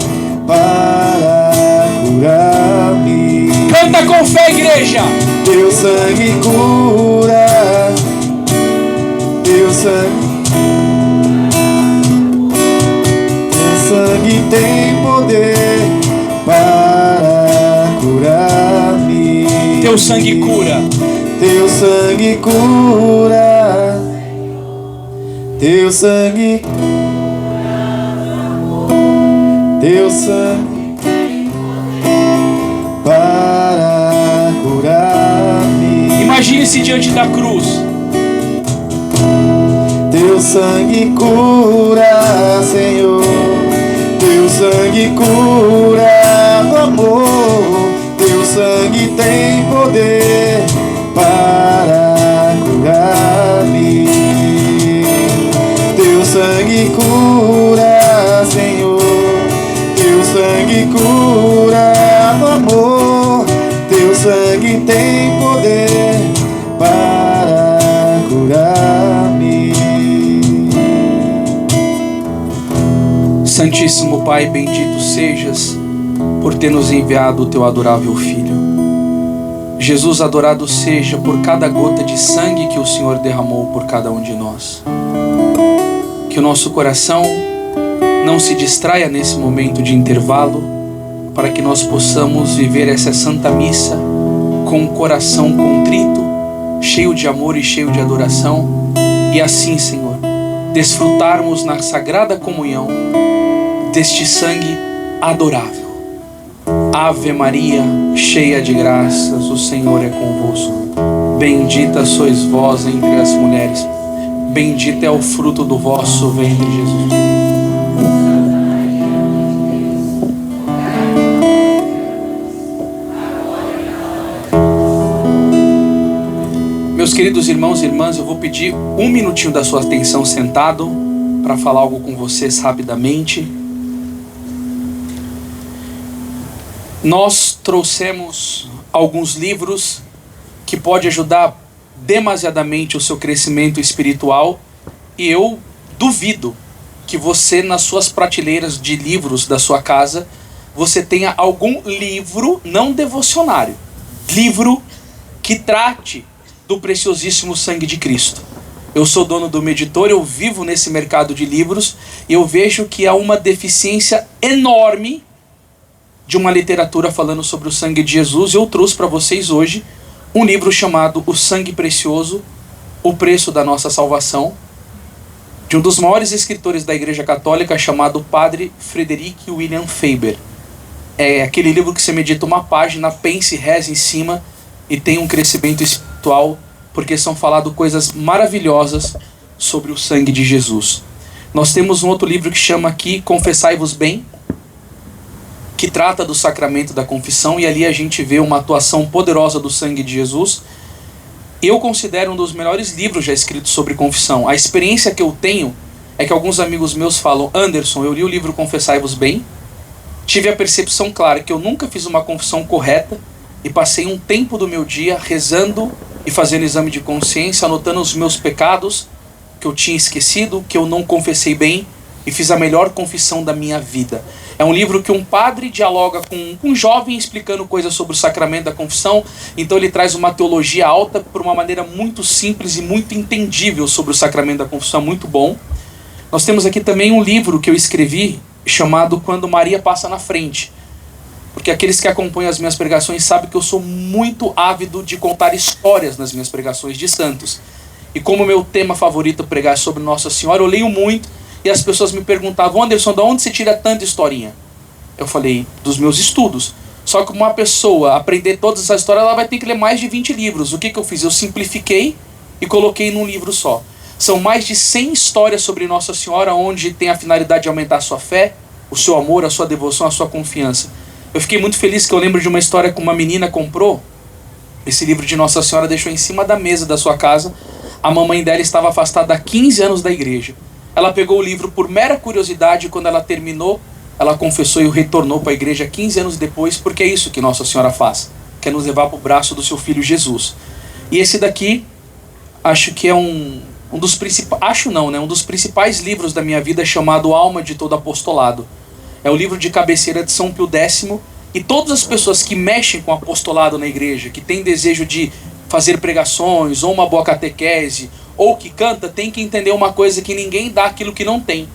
para curar-me. Canta com fé, igreja. Teu sangue cura, teu sangue tem poder para curar-me. Teu sangue cura. Teu sangue cura, teu sangue, teu sangue para curar-me. Imagine-se diante da cruz. Teu sangue cura, Senhor. Teu sangue cura do amor. Teu sangue tem poder para curar-me. Teu sangue cura, Senhor. Teu sangue cura do amor. Teu sangue tem poder para curar-me. Santíssimo Pai, bendito sejas por ter nos enviado o teu adorável Filho. Jesus, adorado seja por cada gota de sangue que o Senhor derramou por cada um de nós. Que o nosso coração não se distraia nesse momento de intervalo, para que nós possamos viver essa Santa Missa com um coração contrito, cheio de amor e cheio de adoração, e assim, Senhor, desfrutarmos na sagrada comunhão deste sangue adorável. Ave Maria, cheia de graças, o Senhor é convosco. Bendita sois vós entre as mulheres, bendito é o fruto do vosso ventre, Jesus. Meus queridos irmãos e irmãs, eu vou pedir um minutinho da sua atenção sentado para falar algo com vocês rapidamente. Nós trouxemos alguns livros que podem ajudar demasiadamente o seu crescimento espiritual, e eu duvido que você, nas suas prateleiras de livros da sua casa, você tenha algum livro não devocionário, livro que trate do preciosíssimo sangue de Cristo. Eu sou dono do Meditor, eu vivo nesse mercado de livros, e eu vejo que há uma deficiência enorme de uma literatura falando sobre o sangue de Jesus. Eu trouxe para vocês hoje um livro chamado O Sangue Precioso, o Preço da Nossa Salvação, de um dos maiores escritores da Igreja Católica, chamado Padre Frederick William Faber. É aquele livro que você medita uma página, pensa e reza em cima, e tem um crescimento espiritual, porque são faladas coisas maravilhosas sobre o sangue de Jesus. Nós temos um outro livro que chama aqui Confessai-vos Bem, que trata do sacramento da confissão, e ali a gente vê uma atuação poderosa do sangue de Jesus. Eu considero um dos melhores livros já escritos sobre confissão. A experiência que eu tenho é que alguns amigos meus falam: Anderson, eu li o livro Confessai-vos Bem, tive a percepção clara que eu nunca fiz uma confissão correta, e passei um tempo do meu dia rezando e fazendo exame de consciência, anotando os meus pecados que eu tinha esquecido, que eu não confessei bem, e fiz a melhor confissão da minha vida. É um livro que um padre dialoga com um jovem explicando coisas sobre o sacramento da confissão. Então ele traz uma teologia alta por uma maneira muito simples e muito entendível sobre o sacramento da confissão, muito bom. Nós temos aqui também um livro que eu escrevi chamado Quando Maria Passa na Frente. Porque aqueles que acompanham as minhas pregações sabem que eu sou muito ávido de contar histórias nas minhas pregações de santos. E como meu tema favorito é pregar sobre Nossa Senhora, eu leio muito. E as pessoas me perguntavam: Anderson, de onde você tira tanta historinha? Eu falei: dos meus estudos. Só que uma pessoa aprender todas essas histórias, ela vai ter que ler mais de 20 livros. O que eu fiz? Eu simplifiquei e coloquei num livro só. São mais de 100 histórias sobre Nossa Senhora, onde tem a finalidade de aumentar a sua fé, o seu amor, a sua devoção, a sua confiança. Eu fiquei muito feliz que eu lembro de uma história que uma menina comprou esse livro de Nossa Senhora, deixou em cima da mesa da sua casa. A mamãe dela estava afastada há 15 anos da igreja. Ela pegou o livro por mera curiosidade, e quando ela terminou, ela confessou e o retornou para a igreja 15 anos depois, porque é isso que Nossa Senhora faz, quer nos levar para o braço do seu Filho Jesus. E esse daqui, acho que é um dos principais, um dos principais livros da minha vida, chamado Alma de Todo Apostolado. É o livro de cabeceira de São Pio X, e todas as pessoas que mexem com apostolado na igreja, que têm desejo de fazer pregações, ou uma boa catequese, ou que canta, tem que entender uma coisa: que ninguém dá aquilo que não tem.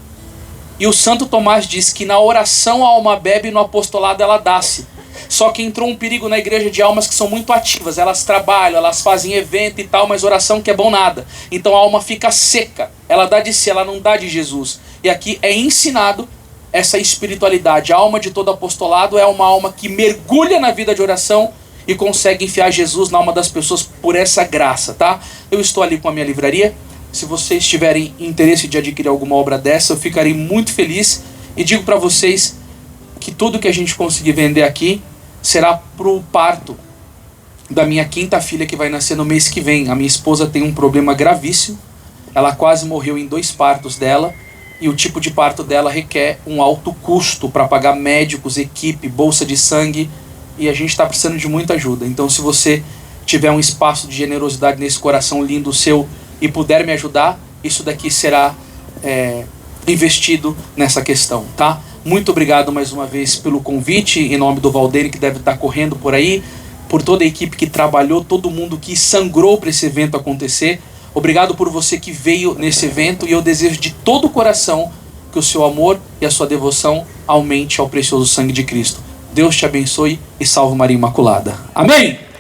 E o Santo Tomás diz que na oração a alma bebe, no apostolado ela dá-se. Só que entrou um perigo na igreja de almas que são muito ativas, elas trabalham, elas fazem evento e tal, mas oração que é bom nada. Então a alma fica seca, ela dá de si, ela não dá de Jesus. E aqui é ensinado essa espiritualidade. A alma de todo apostolado é uma alma que mergulha na vida de oração e consegue enfiar Jesus na alma das pessoas por essa graça, tá? Eu estou ali com a minha livraria, Se vocês tiverem interesse de adquirir alguma obra dessa, eu ficarei muito feliz. E digo para vocês que tudo que a gente conseguir vender aqui será pro parto da minha quinta filha, que vai nascer no mês que vem. A minha esposa tem um problema gravíssimo. Ela quase morreu em 2 partos dela. E o tipo de parto dela requer um alto custo para pagar médicos, equipe, bolsa de sangue. E a gente está precisando de muita ajuda. Então, se você tiver um espaço de generosidade nesse coração lindo seu e puder me ajudar, isso daqui será investido nessa questão, tá? Muito obrigado mais uma vez pelo convite, em nome do Valdeir, que deve estar correndo por aí, por toda a equipe que trabalhou, todo mundo que sangrou para esse evento acontecer. Obrigado por você que veio nesse evento, e eu desejo de todo o coração que o seu amor e a sua devoção aumente ao precioso sangue de Cristo. Deus te abençoe e salve Maria Imaculada. Amém!